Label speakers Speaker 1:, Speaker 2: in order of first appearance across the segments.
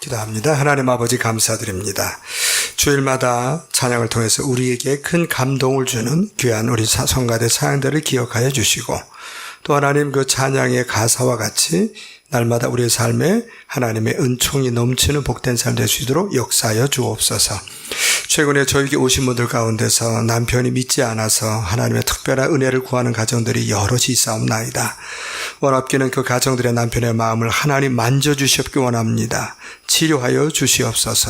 Speaker 1: 기도합니다. 하나님 아버지 감사드립니다. 주일마다 찬양을 통해서 우리에게 큰 감동을 주는 귀한 우리 성가대 찬양들을 기억하여 주시고 또 하나님 그 찬양의 가사와 같이 날마다 우리의 삶에 하나님의 은총이 넘치는 복된 삶 될 수 있도록 역사하여 주옵소서. 최근에 저에게 오신 분들 가운데서 남편이 믿지 않아서 하나님의 특별한 은혜를 구하는 가정들이 여럿이 있사옵나이다. 원합기는 그 가정들의 남편의 마음을 하나님 만져주시옵기 원합니다. 치료하여 주시옵소서.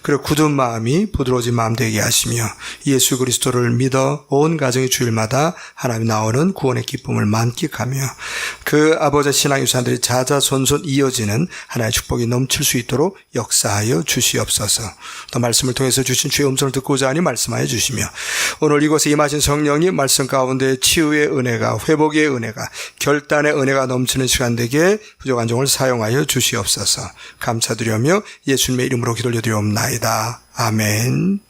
Speaker 1: 그리고 굳은 마음이 부드러워진 마음 되게 하시며 예수 그리스도를 믿어 온 가정의 주일마다 하나님 나오는 구원의 기쁨을 만끽하며 그 아버지 신앙 유산들이 자자손손 이어지는 하나님의 축복이 넘칠 수 있도록 역사하여 주시옵소서. 또 말씀을 통해서 주신 주의 음성을 듣고자 하니 말씀하여 주시며 오늘 이곳에 임하신 성령님 말씀 가운데 치유의 은혜가 회복의 은혜가 결단의 은혜가 넘치는 시간 되게 부족한 종을 사용하여 주시옵소서. 감사드리며 예수님의 이름으로 기도 올려드리옵나이다. 아멘.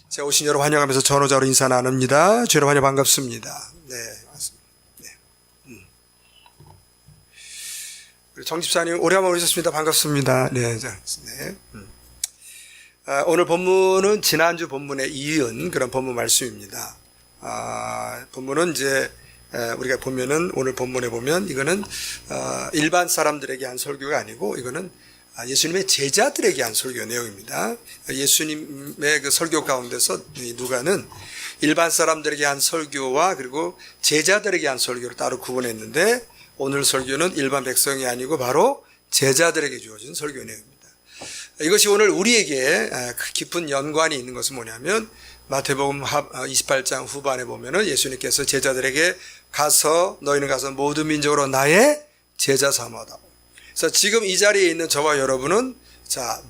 Speaker 1: 제가 오신 여러분 환영하면서 전호자로 인사 나눕니다. 주여 환영 반갑습니다. 네, 맞습니다. 네. 우리 정 집사님 오래간만에 오셨습니다. 반갑습니다. 네, 네. 오늘 본문은 지난주 본문에 이은 그런 본문 말씀입니다. 본문은 이제 우리가 보면은 오늘 본문에 보면 이거는 일반 사람들에게 한 설교가 아니고 이거는 예수님의 제자들에게 한 설교 내용입니다. 예수님의 그 설교 가운데서 누가는 일반 사람들에게 한 설교와 그리고 제자들에게 한 설교를 따로 구분했는데 오늘 설교는 일반 백성이 아니고 바로 제자들에게 주어진 설교 내용입니다. 이것이 오늘 우리에게 깊은 연관이 있는 것은 뭐냐면 마태복음 28장 후반에 보면은 예수님께서 제자들에게 가서 너희는 가서 모든 민족으로 나의 제자 삼아다. 그래서 지금 이 자리에 있는 저와 여러분은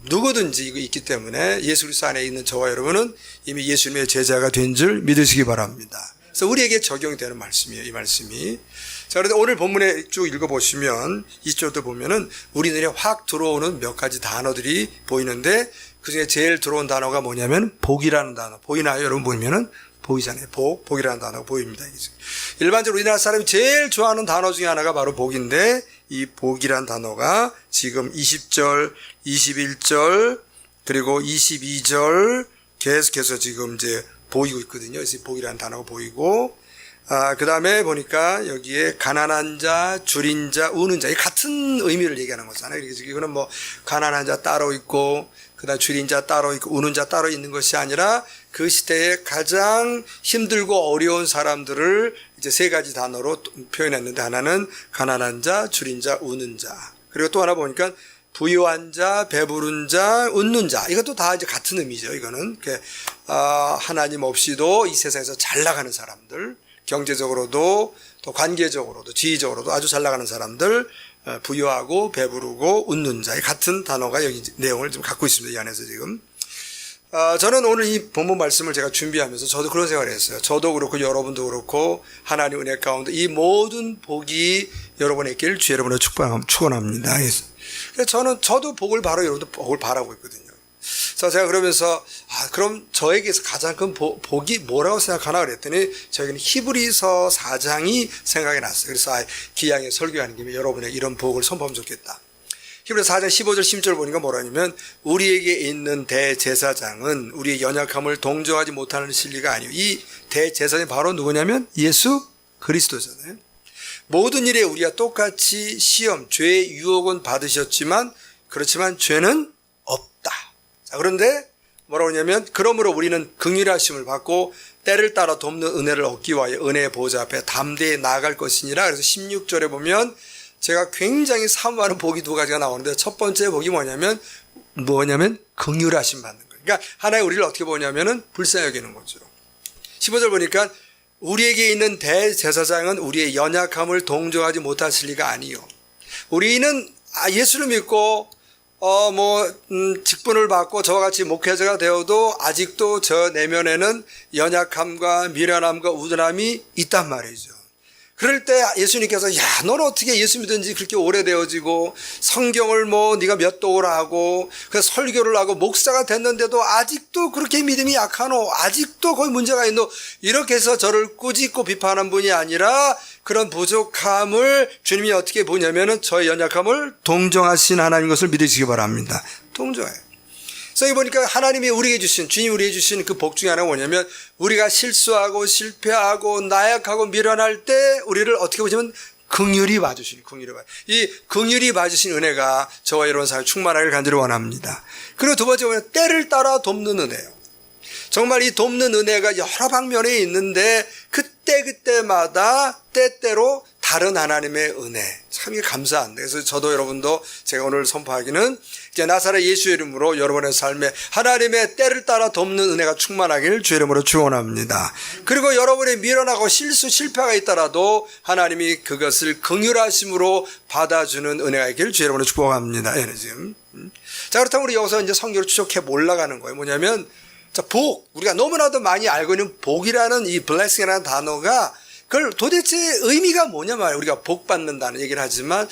Speaker 1: 누구든지 이거 있기 때문에 예수 그리스도 안에 있는 저와 여러분은 이미 예수님의 제자가 된 줄 믿으시기 바랍니다. 그래서 우리에게 적용이 되는 말씀이에요, 이 말씀이. 자, 그런데 오늘 본문에 쭉 읽어보시면 20절도 보면은 우리 눈에 확 들어오는 몇 가지 단어들이 보이는데 그 중에 제일 들어온 단어가 뭐냐면 복이라는 단어. 보이나요? 여러분 보이면은 보이잖아요. 복이라는 단어가 보입니다. 일반적으로 우리나라 사람이 제일 좋아하는 단어 중에 하나가 바로 복인데 이 복이라는 단어가 지금 20절, 21절, 그리고 22절 계속해서 지금 이제 보이고 있거든요. 그래서 복이라는 단어가 보이고 그 다음에 보니까 여기에 가난한 자, 줄인 자, 우는 자, 이 같은 의미를 얘기하는 거잖아요. 그래서 이거는 뭐 가난한 자 따로 있고, 그 다음 줄인 자 따로 있고, 우는 자 따로 있는 것이 아니라 그 시대에 가장 힘들고 어려운 사람들을 이제 세 가지 단어로 표현했는데 하나는 가난한 자, 줄인 자, 우는 자. 그리고 또 하나 보니까 부유한 자, 배부른 자, 웃는 자. 이것도 다 이제 같은 의미죠. 이거는 하나님 없이도 이 세상에서 잘 나가는 사람들. 경제적으로도 또 관계적으로도 지위적으로도 아주 잘 나가는 사람들 부유하고 배부르고 웃는 자 같은 단어가 여기 내용을 좀 갖고 있습니다. 이 안에서 지금 저는 오늘 이 본문 말씀을 제가 준비하면서 저도 그런 생각을 했어요. 저도 그렇고 여러분도 그렇고 하나님 은혜 가운데 이 모든 복이 여러분에게 주 여러분의 축원합니다. 그래서 저도 복을 바로 여러분도 복을 바라고 있거든요. 그래서 제가 그러면서 그럼 저에게서 가장 큰 복이 뭐라고 생각하나 그랬더니 저에게는 히브리서 4장이 생각이 났어요. 그래서 기양에 설교하는 김에 여러분에게 이런 복을 선포하면 좋겠다. 히브리서 4장 15절 16절 보니까 뭐라냐면 우리에게 있는 대제사장은 우리의 연약함을 동정하지 못하는 진리가 아니에요. 이 대제사장이 바로 누구냐면 예수 그리스도잖아요. 모든 일에 우리가 똑같이 시험, 죄의 유혹은 받으셨지만 그렇지만 죄는 없다. 그런데 뭐라고 하냐면 그러므로 우리는 긍휼하심을 받고 때를 따라 돕는 은혜를 얻기 위하여 은혜의 보좌 앞에 담대히 나아갈 것이니라. 그래서 16절에 보면 제가 굉장히 사모하는 복이 두 가지가 나오는데 첫 번째 복이 뭐냐면 긍휼하심 받는 거예요. 그러니까 하나의 우리를 어떻게 보냐면은 불쌍히 여기는 거죠. 15절 보니까 우리에게 있는 대제사장은 우리의 연약함을 동정하지 못하실 리가 아니요. 우리는 예수를 믿고 직분을 받고 저와 같이 목회자가 되어도 아직도 저 내면에는 연약함과 미련함과 우둔함이 있단 말이죠. 그럴 때 예수님께서 너는 어떻게 예수 믿은지 그렇게 오래되어지고 성경을 네가 몇 도를 하고 그래서 설교를 하고 목사가 됐는데도 아직도 그렇게 믿음이 약하노, 아직도 거기 문제가 있노, 이렇게 해서 저를 꾸짖고 비판한 분이 아니라 그런 부족함을 주님이 어떻게 보냐면은 저의 연약함을 동정하신 하나님 것을 믿으시기 바랍니다. 동정해요. 그래서 여기 보니까 하나님이 우리에게 주신, 주님이 우리에게 주신 그 복 중에 하나가 뭐냐면 우리가 실수하고 실패하고 나약하고 미련할 때 우리를 어떻게 보시면 긍휼히 봐주시니, 이 긍휼히 봐주신 은혜가 저와 여러분 사이에 충만하길 간절히 원합니다. 그리고 두 번째 뭐냐면 때를 따라 돕는 은혜예요. 정말 이 돕는 은혜가 여러 방면에 있는데 그때마다 때때로 다른 하나님의 은혜, 참 감사한데. 그래서 저도 여러분도 제가 오늘 선포하기는 이제 나사렛 예수의 이름으로 여러분의 삶에 하나님의 때를 따라 돕는 은혜가 충만하길 주의 이름으로 축원합니다. 그리고 여러분의 미련하고 실패가 있더라도 하나님이 그것을 긍휼하심으로 받아주는 은혜가 있길 주의 이름으로 축복합니다. 지금. 자, 그렇다면 우리 여기서 이제 성경을 추적해 올라가는 거예요. 뭐냐면 자, 복, 우리가 너무나도 많이 알고 있는 복이라는 이 blessing이라는 단어가 그걸 도대체 의미가 뭐냐 말이에요. 우리가 복 받는다는 얘기를 하지만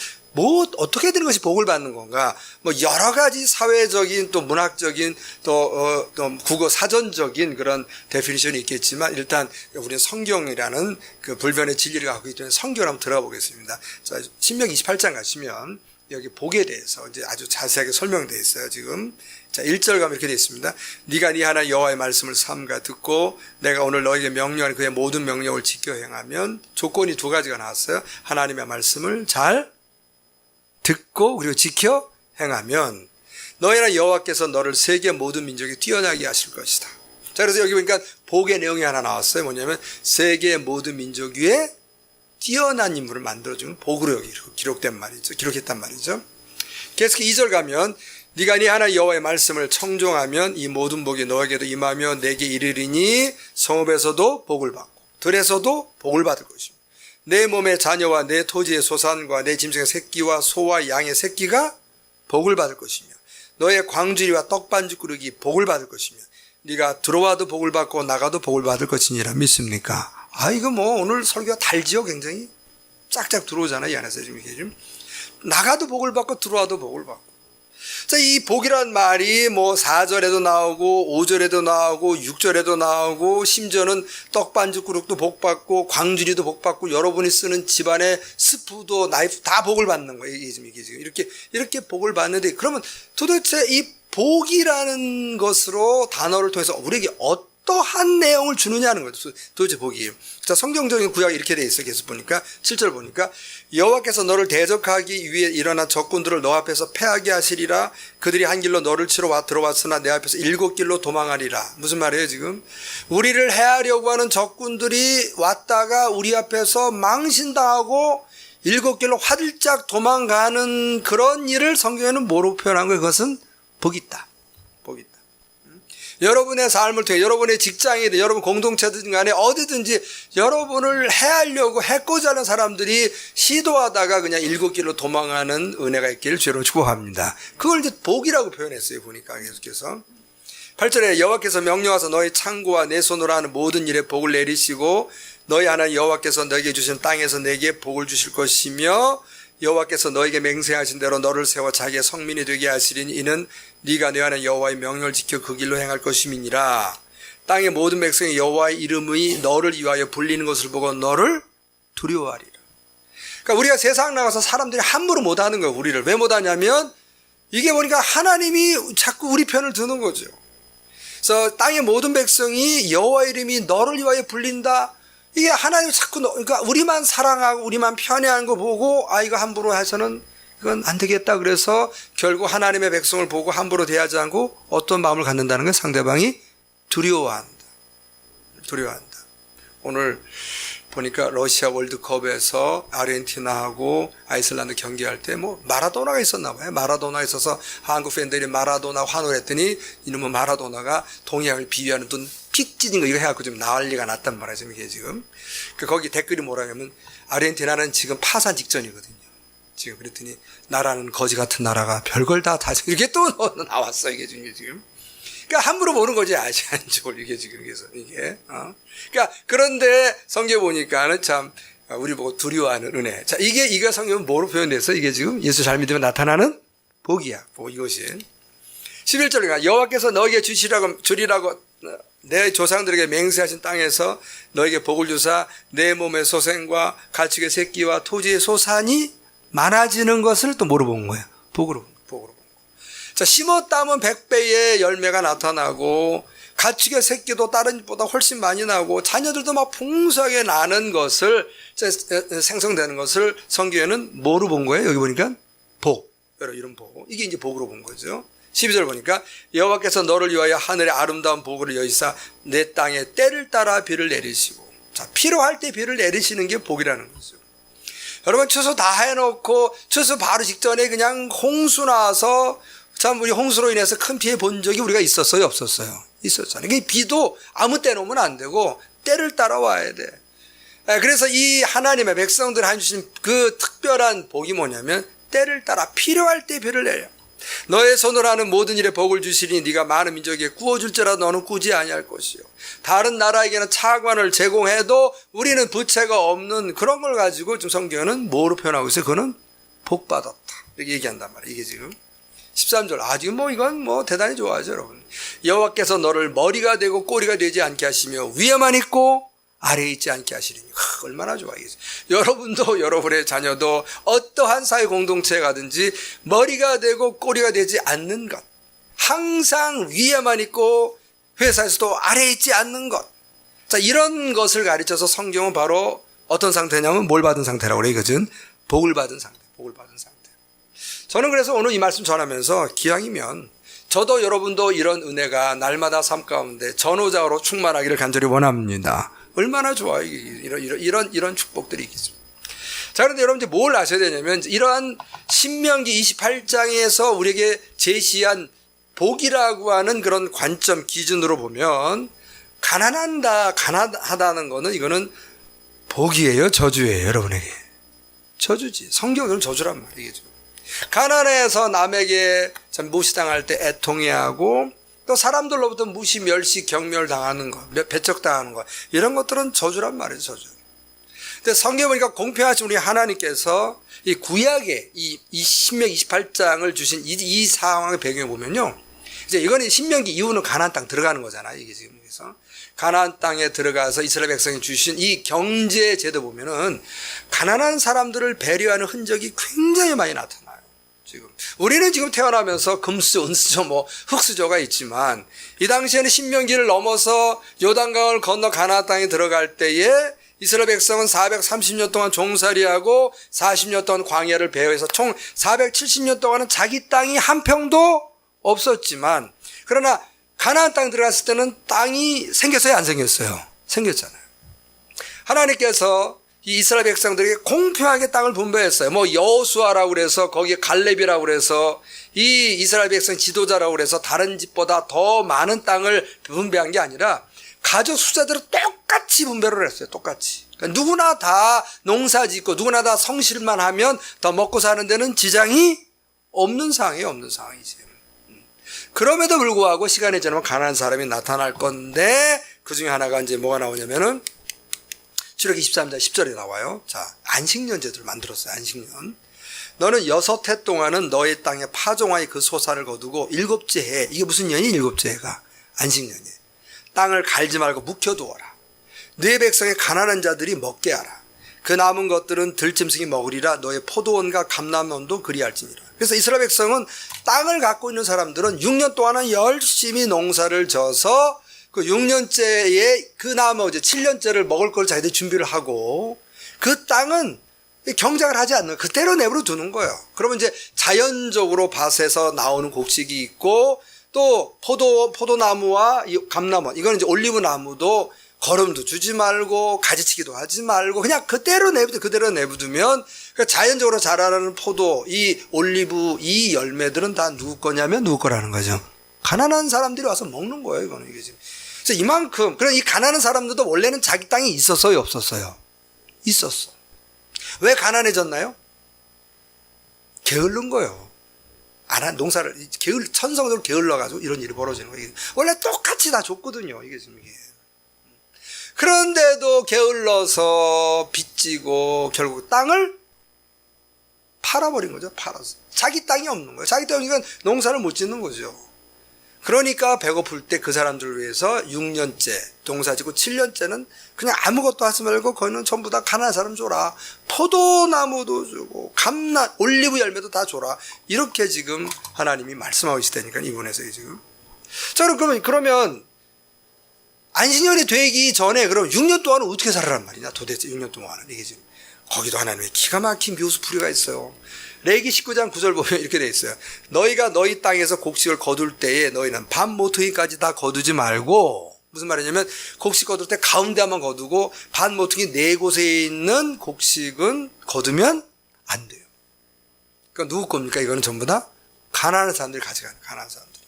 Speaker 1: 어떻게 되는 것이 복을 받는 건가? 여러 가지 사회적인 또 문학적인 또 국어 사전적인 그런 데피니션이 있겠지만 일단 우리는 성경이라는 그 불변의 진리를 갖고 있기 때문에 성경을 한번 들어가 보겠습니다. 자, 신명기 28장 가시면 여기 복에 대해서 이제 아주 자세하게 설명되어 있어요, 지금. 자, 1절 가면 이렇게 되어 있습니다. 네가 네 하나님 여호와의 말씀을 삼가 듣고 내가 오늘 너에게 명령하는 그의 모든 명령을 지켜 행하면 조건이 두 가지가 나왔어요. 하나님의 말씀을 잘 듣고 그리고 지켜 행하면 너희나 여호와께서 너를 세계 모든 민족에 뛰어나게 하실 것이다. 자, 그래서 여기 보니까 복의 내용이 하나 나왔어요. 뭐냐면 세계 모든 민족 위에 뛰어난 인물을 만들어주는 복으로 여기 기록했단 말이죠. 계속해서 2절 가면 네가 네 하나님 여호와의 말씀을 청종하면 이 모든 복이 너에게도 임하며 내게 이르리니 성읍에서도 복을 받고 들에서도 복을 받을 것이며 내 몸의 자녀와 내 토지의 소산과 내 짐승의 새끼와 소와 양의 새끼가 복을 받을 것이며 너의 광주리와 떡반죽 그릇이 복을 받을 것이며 네가 들어와도 복을 받고 나가도 복을 받을 것이니라. 믿습니까? 이거 오늘 설교가 달지요. 굉장히 짝짝 들어오잖아요. 이 안에서 지금 나가도 복을 받고 들어와도 복을 받고. 자, 이 복이란 말이 4절에도 나오고 5절에도 나오고 6절에도 나오고 심지어는 떡반죽 그릇도 복받고 광주리도 복받고 여러분이 쓰는 집안의 스프도 나이프 다 복을 받는 거예요. 이게 지금 이렇게 복을 받는데 그러면 도대체 이 복이라는 것으로 단어를 통해서 우리에게 어떠한 내용을 주느냐는 거죠. 도대체 복이. 자, 성경적인 구약이 이렇게 돼 있어요. 계속 보니까 7절 보니까 여호와께서 너를 대적하기 위해 일어난 적군들을 너 앞에서 패하게 하시리라. 그들이 한 길로 너를 치러 들어왔으나 내 앞에서 7길로 도망하리라. 무슨 말이에요 지금? 우리를 해하려고 하는 적군들이 왔다가 우리 앞에서 망신당하고 7길로 화들짝 도망가는 그런 일을 성경에는 뭐로 표현한 거예요? 그것은 복이 있다. 복이 있다. 여러분의 삶을 통해 여러분의 직장이든 여러분 공동체든 간에 어디든지 여러분을 해하려고 해코지 하는 사람들이 시도하다가 그냥 7길로 도망가는 은혜가 있기를 주로 축복합니다. 그걸 이제 복이라고 표현했어요. 보니까 계속해서 8절에 여호와께서 명령하사 너희 창고와 내 손으로 하는 모든 일에 복을 내리시고 너희 하나님 여호와께서 너에게 주신 땅에서 내게 복을 주실 것이며 여호와께서 너에게 맹세하신 대로 너를 세워 자기의 성민이 되게 하시리니 이는 네가 내 하나님 여호와의 명령을 지켜 그 길로 행할 것임이니라. 땅의 모든 백성이 여호와의 이름이 너를 위하여 불리는 것을 보고 너를 두려워하리라. 그러니까 우리가 세상 나가서 사람들이 함부로 못하는 거예요. 우리를 왜 못하냐면 이게 보니까 하나님이 자꾸 우리 편을 드는 거죠. 그래서 땅의 모든 백성이 여호와의 이름이 너를 위하여 불린다. 이게 하나님이 자꾸 그러니까 우리만 사랑하고 우리만 편애하는 거 보고 이거 함부로 해서는 이건 안 되겠다. 그래서 결국 하나님의 백성을 보고 함부로 대하지 않고 어떤 마음을 갖는다는 건 상대방이 두려워한다. 오늘 보니까 러시아 월드컵에서 아르헨티나하고 아이슬란드 경기할 때 마라도나가 있었나 봐요. 마라도나가 있어서 한국 팬들이 마라도나 환호를 했더니 이놈의 마라도나가 동양을 비유하는 돈 픽 찢은 거 이거 해갖고 좀 난리가 났단 말이죠. 이게 지금. 거기 댓글이 뭐라냐면 아르헨티나는 지금 파산 직전이거든요. 지금 그랬더니 나라는 거지 같은 나라가 별걸 다 이렇게 또 나왔어. 이게 지금. 그러니까 함부로 보는 거지. 아시안족을 이게 지금 그래서 이게. 그러니까 그런데 성경 보니까는 참 우리 보고 두려워하는 은혜. 자, 이게 성경은 뭐로 표현돼서 이게 지금 예수 잘 믿으면 나타나는 복이야. 복 이것이. 11절에 여호와께서 너에게 주리라고 내 조상들에게 맹세하신 땅에서 너에게 복을 주사 내 몸의 소생과 가축의 새끼와 토지의 소산이 많아지는 것을 또 뭐로 본 거예요? 복으로 본 거예요. 자, 심었다면 100배의 열매가 나타나고 가축의 새끼도 다른 집보다 훨씬 많이 나고 자녀들도 막 풍성하게 나는 것을 생성되는 것을 성경에는 뭐로 본 거예요? 여기 보니까 복. 여러분 이런 복. 이게 이제 복으로 본 거죠. 12절 보니까 여호와께서 너를 위하여 하늘의 아름다운 복을 여기사 내 땅에 때를 따라 비를 내리시고. 자, 필요할 때 비를 내리시는 게 복이라는 거죠. 여러분 추수 다 해놓고 추수 바로 직전에 그냥 홍수 나와서 참 우리 홍수로 인해서 큰 피해 본 적이 우리가 있었어요? 없었어요? 있었잖아요. 그 비도 아무 때 놓으면 안 되고 때를 따라와야 돼. 그래서 이 하나님의 백성들 주신 그 특별한 복이 뭐냐면 때를 따라 필요할 때 비를 내려. 너의 손으로 하는 모든 일에 복을 주시니 네가 많은 민족에게 구워줄지라도 너는 꾸지 아니할 것이요. 다른 나라에게는 차관을 제공해도 우리는 부채가 없는 그런 걸 가지고 지금 성경은 뭐로 표현하고 있어요? 그거는 복받았다. 이렇게 얘기한단 말이에요. 이게 지금 13절. 지금 이건 대단히 좋아하죠, 여러분. 여호와께서 너를 머리가 되고 꼬리가 되지 않게 하시며 위에만 있고 아래에 있지 않게 하시리니. 얼마나 좋아하겠어요. 여러분도 여러분의 자녀도 어떠한 사회 공동체에 가든지 머리가 되고 꼬리가 되지 않는 것. 항상 위에만 있고 회사에서도 아래에 있지 않는 것. 자, 이런 것을 가르쳐서 성경은 바로 어떤 상태냐면 뭘 받은 상태라고 그래요, 이것은? 복을 받은 상태. 복을 받은 상태. 저는 그래서 오늘 이 말씀 전하면서 기왕이면 저도 여러분도 이런 은혜가 날마다 삶 가운데 전호자로 충만하기를 간절히 원합니다. 얼마나 좋아요. 이런 축복들이 있겠습니다. 자, 그런데 여러분들 뭘 아셔야 되냐면 이러한 신명기 28장에서 우리에게 제시한 복이라고 하는 그런 관점 기준으로 보면 가난하다는 거는 이거는 복이에요, 저주예요, 여러분에게. 저주지. 성경은 저주란 말이겠죠. 가난해서 남에게 무시당할 때 애통해하고 또 사람들로부터 무시, 멸시, 경멸당하는 것, 배척당하는 것, 이런 것들은 저주란 말이에요, 저주. 근데 성경 보니까 공평하신 우리 하나님께서 이 구약의 이 신명기 28장을 주신 이 상황의 배경을 보면요. 이제 이거는 신명기 이후는 가나안 땅 들어가는 거잖아요, 이게 지금. 그래서 가나안 땅에 들어가서 이스라엘 백성이 주신 이 경제 제도 보면은 가난한 사람들을 배려하는 흔적이 굉장히 많이 나타나요. 지금 우리는 지금 태어나면서 금수저, 은수저, 흙수저가 있지만 이 당시에는 신명기를 넘어서 요단강을 건너 가나안 땅에 들어갈 때에 이스라엘 백성은 430년 동안 종살이하고 40년 동안 광야를 배회해서 총 470년 동안은 자기 땅이 한 평도 없었지만 그러나 가나안 땅 들어갔을 때는 땅이 생겼어요, 안 생겼어요? 생겼잖아요. 하나님께서 이 이스라엘 백성들에게 공평하게 땅을 분배했어요. 여호수아라고 그래서 거기에 갈렙이라고 그래서 이 이스라엘 백성 지도자라고 그래서 다른 집보다 더 많은 땅을 분배한 게 아니라 가족 숫자대로 똑같이 분배를 했어요. 똑같이. 그러니까 누구나 다 농사 짓고 누구나 다 성실만 하면 더 먹고 사는 데는 지장이 없는 상황이에요. 없는 상황이지. 그럼에도 불구하고 시간이 지나면 가난한 사람이 나타날 건데 그 중에 하나가 이제 뭐가 나오냐면은 출애굽기 23장 10절에 나와요. 자, 안식년 제도를 만들었어요. 안식년. 너는 6해 동안은 너의 땅에 파종하여 그 소산을 거두고 7째 해. 이게 무슨 년이 7째 해가? 안식년이에요. 땅을 갈지 말고 묵혀두어라. 네 백성의 가난한 자들이 먹게 하라. 그 남은 것들은 들짐승이 먹으리라. 너의 포도원과 감람원도 그리할지니라. 그래서 이스라엘 백성은 땅을 갖고 있는 사람들은 6년 동안은 열심히 농사를 져서 그 6년째에 그 나머지 7년째를 먹을 걸 자기들이 준비를 하고 그 땅은 경작을 하지 않는 그대로 내버려 두는 거예요. 그러면 이제 자연적으로 밭에서 나오는 곡식이 있고 또 포도나무와 감나무, 이거는 이제 올리브 나무도 거름도 주지 말고 가지치기도 하지 말고 그냥 그대로 내버두면 자연적으로 자라는 포도, 이 올리브, 이 열매들은 다 누구 거냐면 누구 거라는 거죠. 가난한 사람들이 와서 먹는 거예요, 이거는. 이게 지금. 그래서 이만큼, 그런 이 가난한 사람들도 원래는 자기 땅이 있었어요, 없었어요? 있었어. 왜 가난해졌나요? 게을른 거예요. 농사를, 천성적으로 게을러가지고 이런 일이 벌어지는 거예요. 원래 똑같이 다 줬거든요, 이게 지금 이게. 그런데도 게을러서 빚지고 결국 땅을 팔아버린 거죠. 팔아서. 자기 땅이 없는 거예요. 자기 땅이니까 농사를 못 짓는 거죠. 그러니까 배고플 때 그 사람들을 위해서 6년째 농사짓고 7년째는 그냥 아무것도 하지 말고 거기는 전부 다 가난한 사람 줘라. 포도나무도 주고 감나 올리브 열매도 다 줘라. 이렇게 지금 하나님이 말씀하고 있다니까 이분에서 지금. 자, 그러면 안식년이 되기 전에 그럼 6년 동안은 어떻게 살아란 말이냐? 도대체 6년 동안은 이게 지금 거기도 하나님의 기가 막힌 묘수풀이가 있어요. 레위기 19장 9절 보면 이렇게 돼 있어요. 너희가 너희 땅에서 곡식을 거둘 때에 너희는 반 모퉁이까지 다 거두지 말고, 무슨 말이냐면 곡식 거둘 때 가운데만 거두고 반 모퉁이 네 곳에 있는 곡식은 거두면 안 돼요. 그러니까 누구 겁니까? 이거는 전부 다 가난한 사람들이 가져가는, 가난한 사람들이.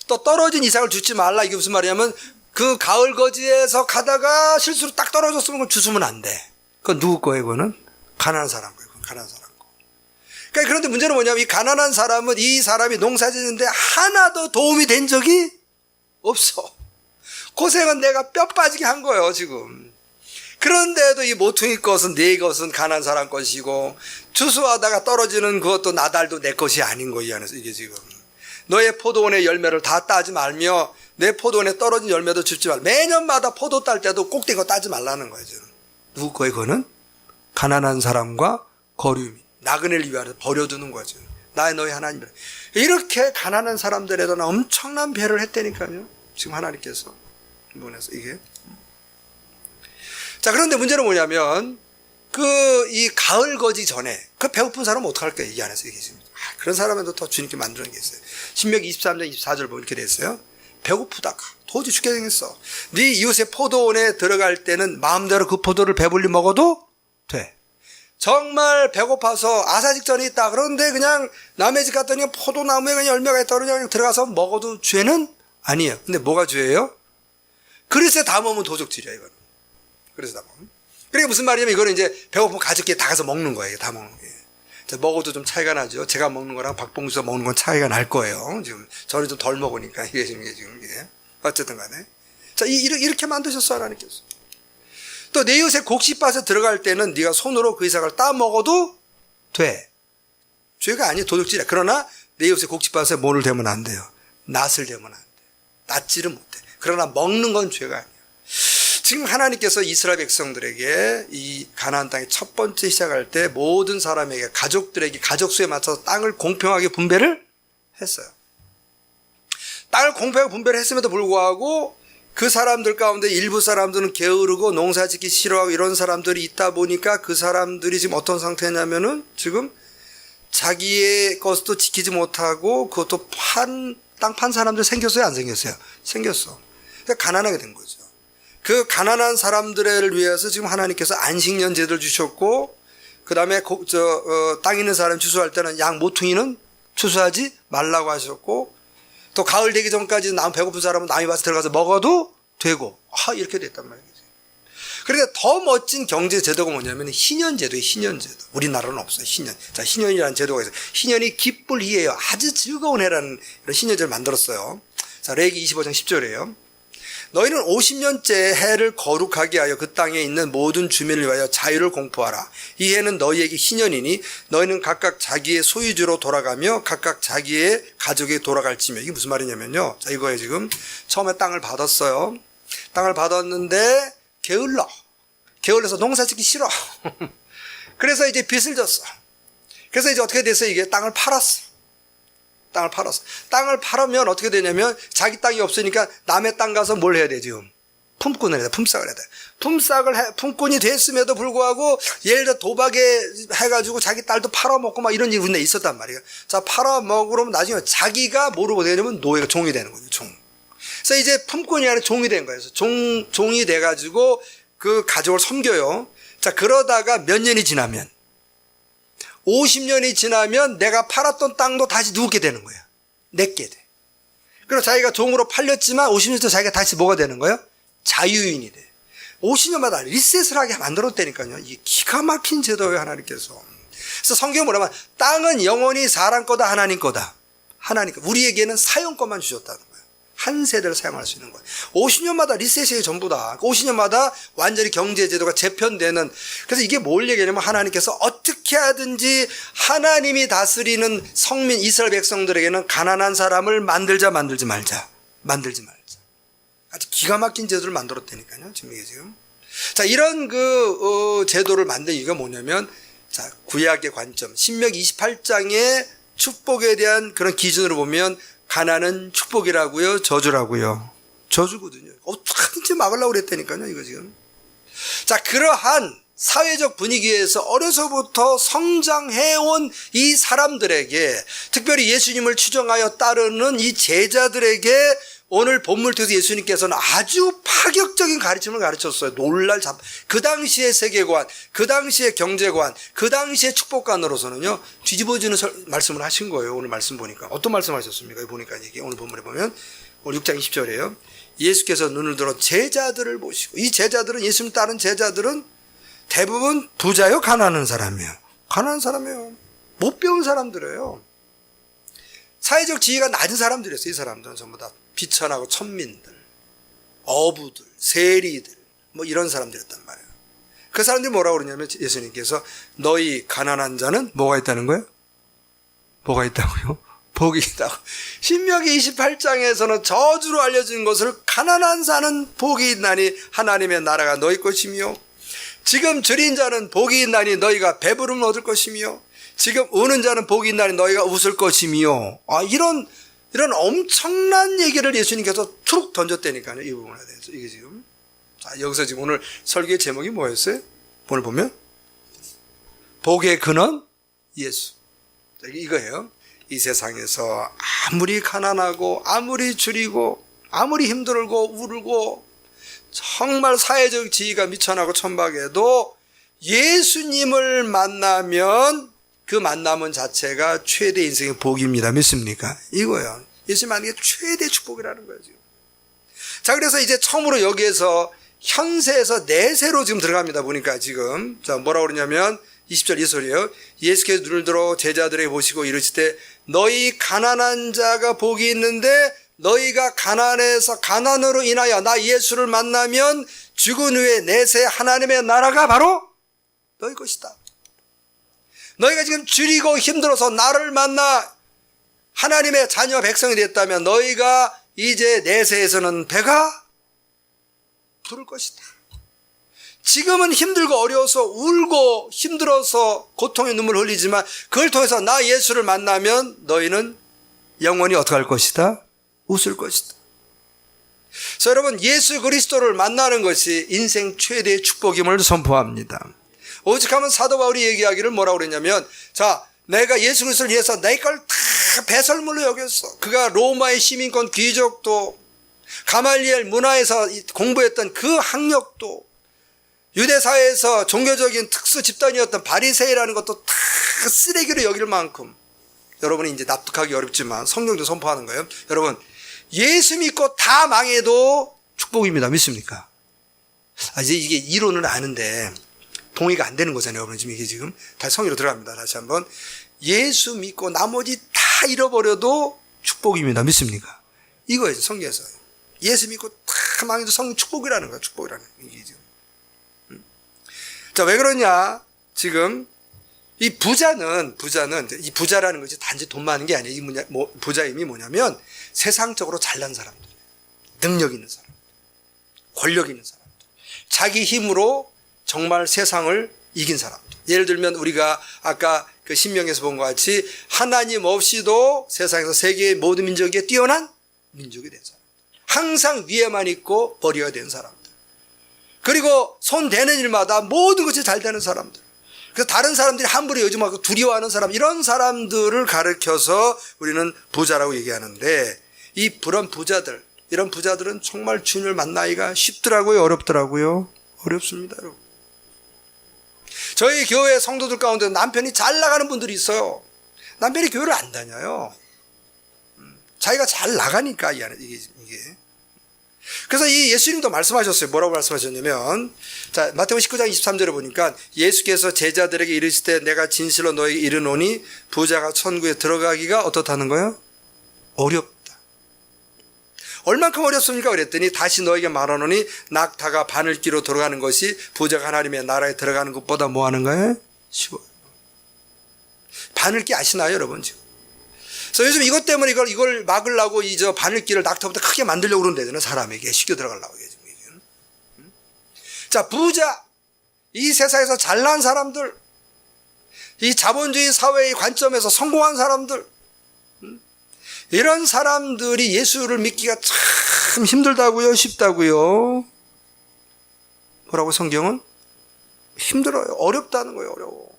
Speaker 1: 또 떨어진 이삭을 주지 말라. 이게 무슨 말이냐면 그 가을 거지에서 가다가 실수로 딱 떨어졌으면 그걸 주시면 안 돼. 그건 누구 거예요? 이거는 가난한 사람 거예요. 가난한 사람. 그러니까 그런데 문제는 뭐냐면 이 가난한 사람은 이 사람이 농사 짓는데 하나도 도움이 된 적이 없어. 고생은 내가 뼈 빠지게 한 거예요, 지금. 그런데도 이 모퉁이 것은 내 것은 가난한 사람 것이고 추수하다가 떨어지는 그것도 나달도 내 것이 아닌 거 이 안에서 이게 지금. 너의 포도원의 열매를 다 따지 말며 내 포도원에 떨어진 열매도 줍지 말. 매년마다 포도 딸 때도 꼭대기 거 따지 말라는 거예요, 지금. 누구 거예요, 그거는? 가난한 사람과 거류미. 나그네를 위하여 버려두는 거죠. 나의 너희 하나님이라. 이렇게 가난한 사람들에도 엄청난 배를 했다니까요. 지금 하나님께서 이번에서 이게. 자, 그런데 문제는 뭐냐면 이 가을 거지 전에 그 배고픈 사람은 어떡할 거예요? 이 안에서 이게 지금. 그런 사람에도 더 주님께 만드는 게 있어요. 신명기 23장 24절 보면 이렇게 돼 있어요. 배고프다가 도저히 죽게 생겼어. 네 이웃의 포도원에 들어갈 때는 마음대로 그 포도를 배불리 먹어도 돼. 정말 배고파서 아사직전이 있다. 그런데 그냥 남의 집 갔더니 포도나무에 그냥 열매가 있다. 그냥 들어가서 먹어도 죄는 아니에요. 근데 뭐가 죄예요? 그릇에 담으면 도적질이야, 이거는. 그릇에 담으면. 그러니까 무슨 말이냐면 이거는 이제 배고프면 가족끼리 다 가서 먹는 거예요. 다 먹는 게. 먹어도 좀 차이가 나죠. 제가 먹는 거랑 박봉수가 먹는 건 차이가 날 거예요. 지금 저는 좀 덜 먹으니까 이게 지금 이게. 어쨌든 간에. 자, 이렇게 만드셨어, 하나님께서. 또 내 이웃의 곡식밭에 들어갈 때는 네가 손으로 그 이삭을 따 먹어도 돼. 죄가 아니에요. 도둑질이야. 그러나 내 이웃의 곡식밭에 뭐를 대면 안 돼요. 낫을 대면 안 돼. 낫지를 못해. 그러나 먹는 건 죄가 아니야. 지금 하나님께서 이스라엘 백성들에게 이 가나안 땅에 첫 번째 시작할 때 모든 사람에게 가족들에게 가족 수에 맞춰서 땅을 공평하게 분배를 했어요. 땅을 공평하게 분배를 했음에도 불구하고 그 사람들 가운데 일부 사람들은 게으르고 농사 짓기 싫어하고 이런 사람들이 있다 보니까 그 사람들이 지금 어떤 상태냐면은 지금 자기의 것도 지키지 못하고 그것도 땅 판 사람들 생겼어요? 안 생겼어요? 생겼어. 그러니까 가난하게 된 거죠. 그 가난한 사람들을 위해서 지금 하나님께서 안식년 제도를 주셨고, 그 다음에 땅 있는 사람 추수할 때는 양 모퉁이는 추수하지 말라고 하셨고, 또 가을 되기 전까지 배고픈 사람은 남이 밭에 들어가서 먹어도 되고, 이렇게 됐단 말이죠. 그런데 더 멋진 경제 제도가 뭐냐면 희년제도예요. 희년제도. 우리나라는 없어요. 희년. 자, 희년이라는 제도가 있어요. 희년이 기쁠 희예요. 아주 즐거운 해라는 이런 희년제를 만들었어요. 자, 레위기 25장 10절이에요. 너희는 50년째 해를 거룩하게 하여 그 땅에 있는 모든 주민을 위하여 자유를 공포하라. 이 해는 너희에게 희년이니 너희는 각각 자기의 소유주로 돌아가며 각각 자기의 가족에 돌아갈지며. 이게 무슨 말이냐면요. 자, 이거예요. 지금 처음에 땅을 받았어요. 땅을 받았는데 게을러서 농사 짓기 싫어. 그래서 이제 빚을 졌어. 그래서 이제 어떻게 됐어요? 이게 땅을 팔았어. 땅을 팔으면 어떻게 되냐면 자기 땅이 없으니까 남의 땅 가서 뭘 해야 돼, 지금? 품꾼을 해야 돼. 품삯을 해야 돼. 품꾼이 됐음에도 불구하고 예를 들어 도박에 해가지고 자기 딸도 팔아먹고 막 이런 일이 있었단 말이에요. 자, 팔아먹으면 나중에 자기가 뭐로 되냐면 노예가 종이 되는 거죠, 종. 그래서 이제 품꾼이 아니라 종이 된 거예요. 종이 돼가지고 그 가족을 섬겨요. 자, 그러다가 몇 년이 지나면 50년이 지나면 내가 팔았던 땅도 다시 누게 되는 거야. 내게 돼. 그리고 자기가 종으로 팔렸지만 50년 전 자기가 다시 뭐가 되는 거예요? 자유인이 돼. 50년마다 리셋을 하게 만들었다니까요. 이게 기가 막힌 제도예요, 하나님께서. 그래서 성경은 뭐라면 땅은 영원히 사람 거다, 하나님 거다. 하나님 거. 우리에게는 사용권만 주셨다는 거예요. 한 세대를 사용할 수 있는 거예요. 50년마다 리셋이 전부 다. 50년마다 완전히 경제제도가 재편되는. 그래서 이게 뭘 얘기하냐면 하나님께서 어떻게 하든지 하나님이 다스리는 성민 이스라엘 백성들에게는 가난한 사람을 만들지 말자. 아주 기가 막힌 제도를 만들었다니까요. 지금 이게 지금. 자, 이런 제도를 만든 이유가 뭐냐면, 자, 구약의 관점. 신명기 28장의 축복에 대한 그런 기준으로 보면, 가난은 축복이라고요, 저주라고요. 저주거든요. 어떻게든지 막으려고 그랬다니까요, 이거 지금. 자, 그러한 사회적 분위기에서 어려서부터 성장해온 이 사람들에게, 특별히 예수님을 추종하여 따르는 이 제자들에게 오늘 본문을 통해서 예수님께서는 아주 파격적인 가르침을 가르쳤어요. 그 당시의 세계관, 그 당시의 경제관, 그 당시의 축복관으로서는요, 뒤집어지는 말씀을 하신 거예요. 오늘 말씀 보니까. 어떤 말씀 하셨습니까? 보니까 이게 오늘 본문에 보면, 오늘 6장 20절이에요. 예수께서 눈을 들어 제자들을 보시고, 이 제자들은, 예수님 따른 제자들은 대부분 부자요, 가난한 사람이에요. 가난한 사람이에요. 못 배운 사람들이에요. 사회적 지위가 낮은 사람들이었어요. 이 사람들은 전부 다. 비천하고 천민들, 어부들, 세리들, 뭐 이런 사람들이었단 말이에요. 그 사람들이 뭐라고 그러냐면 예수님께서 너희 가난한 자는 뭐가 있다는 거예요? 뭐가 있다고요? 복이 있다고. 신명기 28장에서는 저주로 알려진 것을 가난한 자는 복이 있나니 하나님의 나라가 너희 것이며, 지금 줄인 자는 복이 있나니 너희가 배부름을 얻을 것이며, 지금 우는 자는 복이 있나니 너희가 웃을 것이며. 이런 엄청난 얘기를 예수님께서 툭 던졌다니까요. 이 부분에 대해서. 이게 지금. 자, 여기서 지금 오늘 설교의 제목이 뭐였어요? 오늘 보면 복의 근원 예수. 이거예요. 이 세상에서 아무리 가난하고 아무리 줄이고 아무리 힘들고 울고 정말 사회적 지위가 미천하고 천박해도 예수님을 만나면 그 만남은 자체가 최대 인생의 복입니다. 믿습니까? 이거예요. 예수님 만나는 게 최대 축복이라는 거예요, 지금. 자, 그래서 이제 처음으로 여기에서 현세에서 내세로 지금 들어갑니다. 보니까 지금. 자, 뭐라고 그러냐면 20절 이 소리예요. 예수께서 눈을 들어 제자들에게 보시고 이르시되 너희 가난한 자가 복이 있는데 너희가 가난으로 인하여 나 예수를 만나면 죽은 후에 내세 하나님의 나라가 바로 너희 것이다. 너희가 지금 줄이고 힘들어서 나를 만나 하나님의 자녀 백성이 됐다면 너희가 이제 내세에서는 배가 부를 것이다. 지금은 힘들고 어려워서 울고 힘들어서 고통의 눈물을 흘리지만 그걸 통해서 나 예수를 만나면 너희는 영원히 어떻게 할 것이다? 웃을 것이다. 그래서 여러분, 예수 그리스도를 만나는 것이 인생 최대의 축복임을 선포합니다. 오직하면 사도 바울이 얘기하기를 뭐라고 그랬냐면, 자, 내가 예수 그리스도를 위해서 내 걸 다 배설물로 여겼어. 그가 로마의 시민권 귀족도, 가말리엘 문화에서 공부했던 그 학력도, 유대사회에서 종교적인 특수 집단이었던 바리새인이라는 것도 다 쓰레기로 여길 만큼, 여러분이 이제 납득하기 어렵지만 성경도 선포하는 거예요. 여러분, 예수 믿고 다 망해도 축복입니다. 믿습니까? 이제 이게 이론은 아는데 동의가 안 되는 거잖아요. 여러분, 지금 이게 지금 다시 성의로 들어갑니다. 다시 한번. 예수 믿고 나머지 다 잃어버려도 축복입니다. 믿습니까? 이거예요. 성경에서. 예수 믿고 다 망해도 성경 축복이라는 거야. 축복이라는 거야. 이게 지금. 자, 왜 그러냐? 지금 이 부자는 이 부자라는 것이 단지 돈 많은 게 아니에요. 이 부자의 의미 뭐냐면 세상적으로 잘난 사람들, 능력 있는 사람들, 권력 있는 사람들, 자기 힘으로 정말 세상을 이긴 사람들. 예를 들면 우리가 아까 그 신명에서 본 것 같이 하나님 없이도 세상에서 세계의 모든 민족에 뛰어난 민족이 된 사람들. 항상 위에만 있고 버려야 되는 사람들. 그리고 손 대는 일마다 모든 것이 잘 되는 사람들. 그래서 다른 사람들이 함부로 요즘하고 두려워하는 사람, 이런 사람들을 가르쳐서 우리는 부자라고 얘기하는데, 이런 부자들은 정말 주님을 만나기가 쉽더라고요, 어렵더라고요? 어렵습니다, 여러분. 저희 교회 성도들 가운데 남편이 잘 나가는 분들이 있어요. 남편이 교회를 안 다녀요. 자기가 잘 나가니까 이게. 그래서 이 예수님도 말씀하셨어요. 뭐라고 말씀하셨냐면, 자, 마태복음 19장 23절에 보니까 예수께서 제자들에게 이르시되 내가 진실로 너에게 이르노니 부자가 천국에 들어가기가 어떻다는 거예요? 어렵다. 얼만큼 어렵습니까? 그랬더니 다시 너에게 말하노니 낙타가 바늘기로 들어가는 것이 부자가 하나님의 나라에 들어가는 것보다 뭐 하는 거예요? 쉬워요. 바늘기 아시나요, 여러분? 지금. 그래서 요즘 이것 때문에 이걸 막으려고 저 바늘기를 낙타보다 크게 만들려고 그러는데요, 사람에게 쉽게 들어가려고. 자, 부자, 이 세상에서 잘난 사람들, 이 자본주의 사회의 관점에서 성공한 사람들, 이런 사람들이 예수를 믿기가 참 힘들다고요, 쉽다고요? 뭐라고 성경은? 힘들어요. 어렵다는 거예요, 어려워.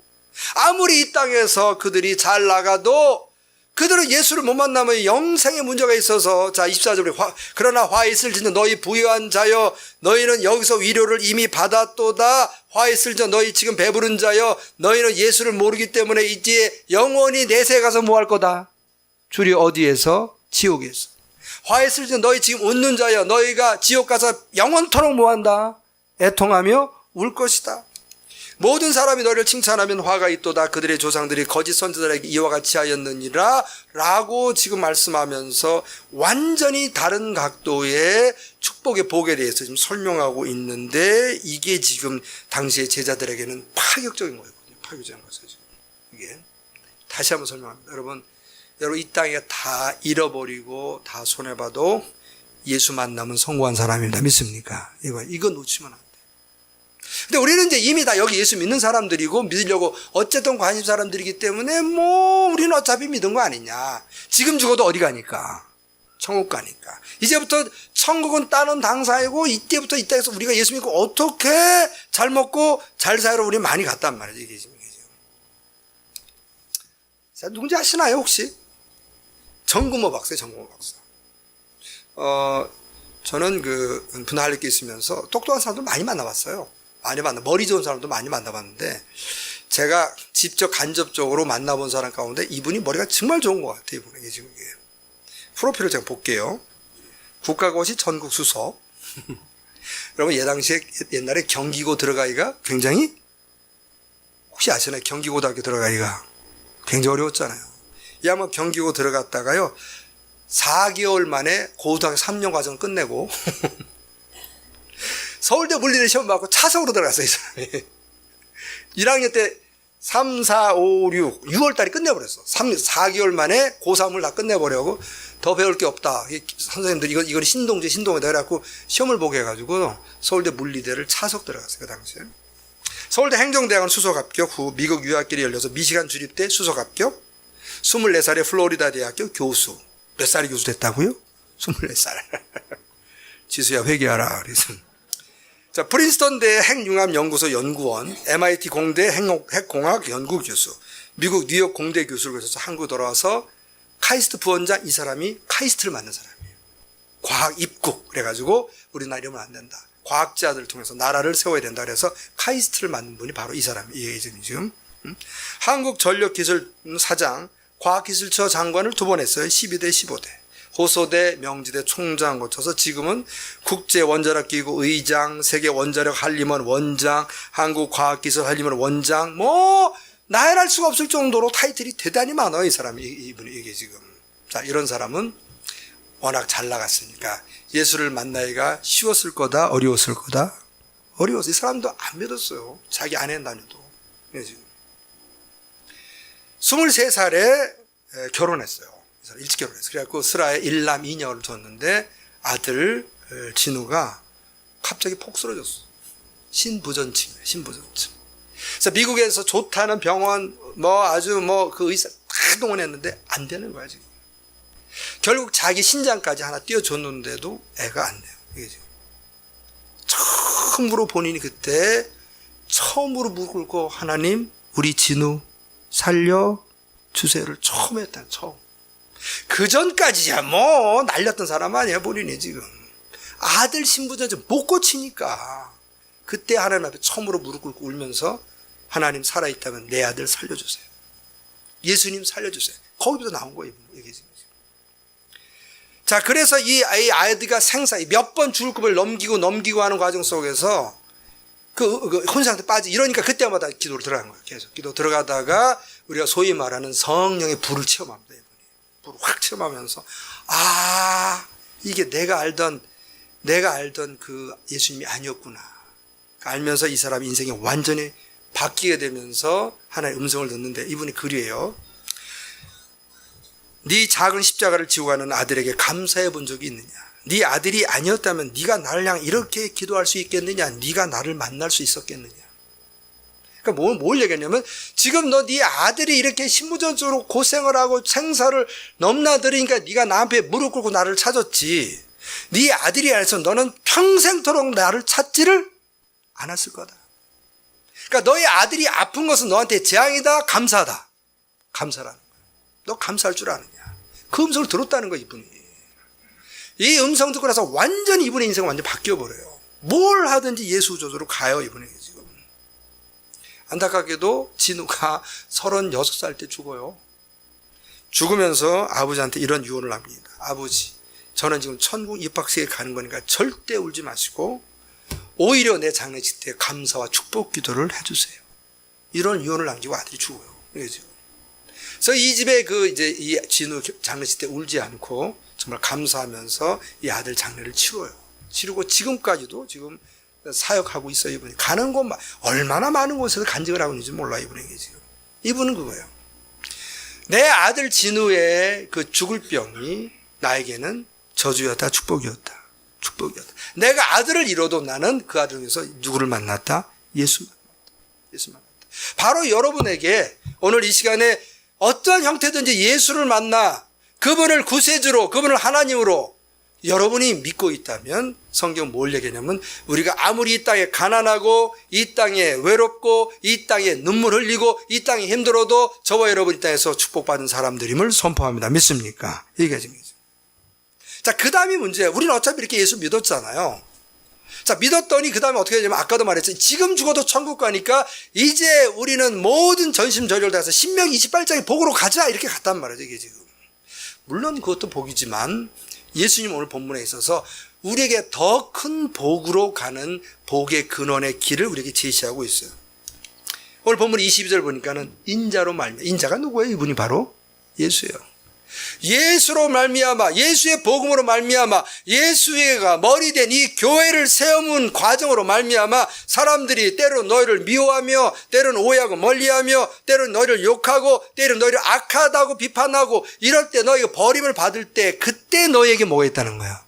Speaker 1: 아무리 이 땅에서 그들이 잘 나가도 그들은 예수를 못 만나면 영생의 문제가 있어서, 자, 24절에 그러나 화 있을지는 너희 부유한 자여 너희는 여기서 위로를 이미 받았도다. 화 있을지는 너희 지금 배부른 자여 너희는 예수를 모르기 때문에 이제 영원히 내세에 가서 뭐 할 거다? 주리 어디에서? 지옥에서. 화 있을지는 너희 지금 웃는 자여 너희가 지옥 가서 영원토록 뭐 한다? 애통하며 울 것이다. 모든 사람이 너를 칭찬하면 화가 있도다. 그들의 조상들이 거짓 선지자들에게 이와 같이 하였느니라 라고 지금 말씀하면서 완전히 다른 각도의 축복의 복에 대해서 지금 설명하고 있는데, 이게 지금 당시의 제자들에게는 파격적인 거였거든요. 파격적인 거죠. 이게 다시 한번 설명합니다. 여러분 이 땅에 다 잃어버리고 다 손해봐도 예수 만나면 성공한 사람입니다. 믿습니까? 이거 놓치면 안 돼요. 근데 우리는 이제 이미 다 여기 예수 믿는 사람들이고 믿으려고 어쨌든 관심 사람들이기 때문에 뭐 우리는 어차피 믿은 거 아니냐. 지금 죽어도 어디 가니까? 천국 가니까. 이제부터 천국은 따는 당사이고 이때부터 이 땅에서 우리가 예수 믿고 어떻게 잘 먹고 잘 살아 우리 많이 갔단 말이죠. 이게 지금. 자, 누군지 아시나요 혹시? 정금호 박사예요. 정금호 박사. 저는 분할리께 있으면서 똑똑한 사람도 많이 만나봤어요. 머리 좋은 사람도 많이 만나봤는데, 제가 직접 간접적으로 만나본 사람 가운데 이분이 머리가 정말 좋은 것 같아요. 이분에게 지금 이게. 프로필을 제가 볼게요. 국가고시 전국 수석. 여러분 옛날에 경기고 들어가기가 굉장히, 혹시 아시나요? 경기고등학교 들어가기가 굉장히 어려웠잖아요. 이 한번 경기고 들어갔다가요 4개월 만에 고등학교 3년 과정을 끝내고 서울대 물리대 시험 받고 차석으로 들어갔어요, 이 사람이. 1학년 때 3, 4, 5, 6, 6월 달에 끝내버렸어. 4개월 만에 고3을 다 끝내버려고 더 배울 게 없다. 선생님들, 이건 신동제다. 그래갖고 시험을 보게 해가지고 서울대 물리대를 차석 들어갔어요, 그 당시에. 서울대 행정대학원 수석 합격 후 미국 유학길이 열려서 미시간 주립대 수석 합격, 24살에 플로리다 대학교 교수. 몇 살이 교수 됐다고요? 24살. 지수야 회개하라. 그래서. 자, 프린스턴 대 핵융합연구소 연구원, MIT 공대 핵공학 연구 교수, 미국 뉴욕 공대 교수를 거쳐서 한국 돌아와서 카이스트 부원장, 이 사람이 카이스트를 만든 사람이에요. 과학 입국. 그래가지고 우리나라 이러면 안 된다. 과학자들을 통해서 나라를 세워야 된다. 그래서 카이스트를 만든 분이 바로 이 사람이에요. 지금. 한국전력기술 사장, 과학기술처 장관을 2번 했어요. 12대 15대. 호소대, 명지대 총장 거쳐서 지금은 국제원자력기구 의장, 세계원자력 한림원 원장, 한국과학기술한림원 원장, 뭐 나열할 수가 없을 정도로 타이틀이 대단히 많아요. 이 사람이, 이게 지금. 자, 이런 사람은 워낙 잘 나갔으니까 예수를 만나기가 쉬웠을 거다, 어려웠을 거다? 어려웠어요. 이 사람도 안 믿었어요. 자기 아내 다녀도. 지금 23살에 결혼했어요. 일찍 결혼했어요. 그래갖고 슬하에 1남 2녀를 뒀는데 아들 진우가 갑자기 폭 쓰러졌어. 신부전증이에요. 신부전증. 그래서 미국에서 좋다는 병원 아주 그 의사 다 동원했는데 안 되는 거야 지금. 결국 자기 신장까지 하나 띄워줬는데도 애가 안 돼요. 이게 지금. 처음으로 본인이 그때 처음으로 무릎 꿇고 하나님 우리 진우 살려주세요를 처음 했다는 처음. 그 전까지야 날렸던 사람 아니야 본인이 지금. 아들 신부전증 못 고치니까 그때 하나님 앞에 처음으로 무릎 꿇고 울면서 하나님 살아있다면 내 아들 살려주세요. 예수님 살려주세요. 거기부터 나온 거예요. 이게 지금. 자, 그래서 이 아이가 몇 번 죽을 급을 넘기고 하는 과정 속에서 그 혼상한테 빠지, 이러니까 그때마다 기도로 들어간 거예요. 계속 기도 들어가다가 우리가 소위 말하는 성령의 불을 체험합니다. 이분이. 불을 확 체험하면서 이게 내가 알던 그 예수님이 아니었구나. 알면서 이 사람의 인생이 완전히 바뀌게 되면서 하나의 음성을 듣는데 이분이 그리에요. 네 작은 십자가를 지고 가는 아들에게 감사해 본 적이 있느냐? 네 아들이 아니었다면 네가 나를 향해 이렇게 기도할 수 있겠느냐? 네가 나를 만날 수 있었겠느냐? 그러니까 뭘 얘기했냐면 지금 네 아들이 이렇게 신부전적으로 고생을 하고 생사를 넘나들으니까 네가 나한테 무릎 꿇고 나를 찾았지. 네 아들이 아니어서 너는 평생토록 나를 찾지를 않았을 거다. 그러니까 너의 아들이 아픈 것은 너한테 재앙이다, 감사하다. 감사라는 거야. 너 감사할 줄 아느냐. 그 음성을 들었다는 거야, 이분이. 이 음성 듣고 나서 완전히 이분의 인생은 완전히 바뀌어버려요. 뭘 하든지 예수 저주로 가요, 이분에게 지금. 안타깝게도 진우가 36살 때 죽어요. 죽으면서 아버지한테 이런 유언을 합니다. 아버지, 저는 지금 천국 입학식에 가는 거니까 절대 울지 마시고 오히려 내 장례식 때 감사와 축복 기도를 해주세요. 이런 유언을 남기고 아들이 죽어요. 그래서 이 집에 이 진우 장례식 때 울지 않고 정말 감사하면서 이 아들 장례를 치르고 지금까지도 지금 사역하고 있어요. 이분이 가는 곳 얼마나 많은 곳에서 간증을 하고 있는지 몰라 이분에게 지금. 이분은 그거예요. 내 아들 진우의 그 죽을 병이 나에게는 저주였다, 축복이었다. 내가 아들을 잃어도 나는 그 아들을 위해서 누구를 만났다? 예수 만났다. 바로 여러분에게 오늘 이 시간에 어떠한 형태든지 예수를 만나 그분을 구세주로, 그분을 하나님으로 여러분이 믿고 있다면 성경 뭘 얘기하냐면 우리가 아무리 이 땅에 가난하고 이 땅에 외롭고 이 땅에 눈물 흘리고 이 땅이 힘들어도 저와 여러분 이 땅에서 축복받은 사람들임을 선포합니다. 믿습니까? 이게 지금. 자, 그 다음이 문제예요. 우리는 어차피 이렇게 예수 믿었잖아요. 자, 믿었더니 그 다음에 어떻게 되냐면 아까도 말했죠. 지금 죽어도 천국 가니까 이제 우리는 모든 전심전력을 다해서 신명기 28장의 복으로 가자 이렇게 갔단 말이죠. 이게 지금. 물론 그것도 복이지만 예수님 오늘 본문에 있어서 우리에게 더 큰 복으로 가는 복의 근원의 길을 우리에게 제시하고 있어요. 오늘 본문 22절 보니까는 인자로 말미암아. 인자가 누구예요? 이분이 바로 예수예요. 예수로 말미암아, 예수의 복음으로 말미암아, 예수가 머리 된 이 교회를 세우는 과정으로 말미암아 사람들이 때로는 너희를 미워하며 때로는 오해하고 멀리하며 때로는 너희를 욕하고 때로는 너희를 악하다고 비판하고 이럴 때 너희가 버림을 받을 때 그때 너희에게 뭐가 있다는 거야?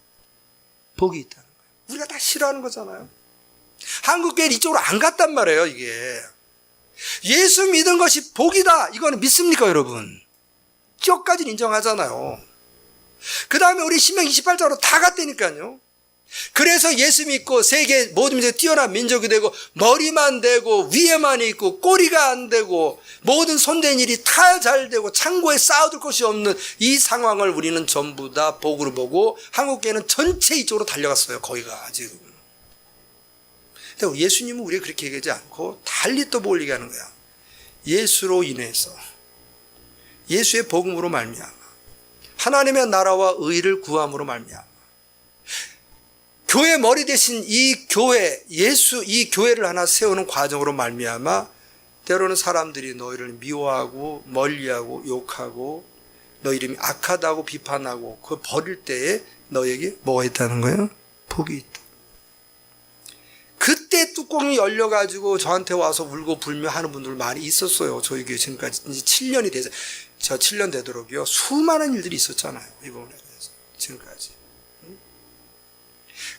Speaker 1: 복이 있다는 거야. 우리가 다 싫어하는 거잖아요. 한국교회는 이쪽으로 안 갔단 말이에요. 이게 예수 믿은 것이 복이다. 이거는 믿습니까 여러분? 뼈까지는 인정하잖아요. 그 다음에 우리 신명기 28장으로 다 갔다니까요. 그래서 예수 믿고 세계 모든 민족에 뛰어난 민족이 되고 머리만 되고 위에만 있고 꼬리가 안 되고 모든 손댄 일이 다 잘 되고 창고에 쌓아둘 것이 없는 이 상황을 우리는 전부 다 복으로 보고 한국교회는 전체 이쪽으로 달려갔어요. 거기가 지금. 근데 예수님은 우리가 그렇게 얘기하지 않고 달리 또 뭘 얘기하는 거야. 예수로 인해서 예수의 복음으로 말미암아 하나님의 나라와 의를 구함으로 말미암아 교회 머리 대신 이 교회 예수 이 교회를 하나 세우는 과정으로 말미암아 때로는 사람들이 너희를 미워하고 멀리하고 욕하고 너 이름이 악하다고 비판하고 그 버릴 때에 너에게 뭐가 있다는 거예요? 복이 있다. 그때 뚜껑이 열려가지고 저한테 와서 울고 불며 하는 분들 많이 있었어요. 저희 교회 지금까지 이제 7년이 돼서 저 7년 되도록요 수많은 일들이 있었잖아요. 이번에 대해서 지금까지.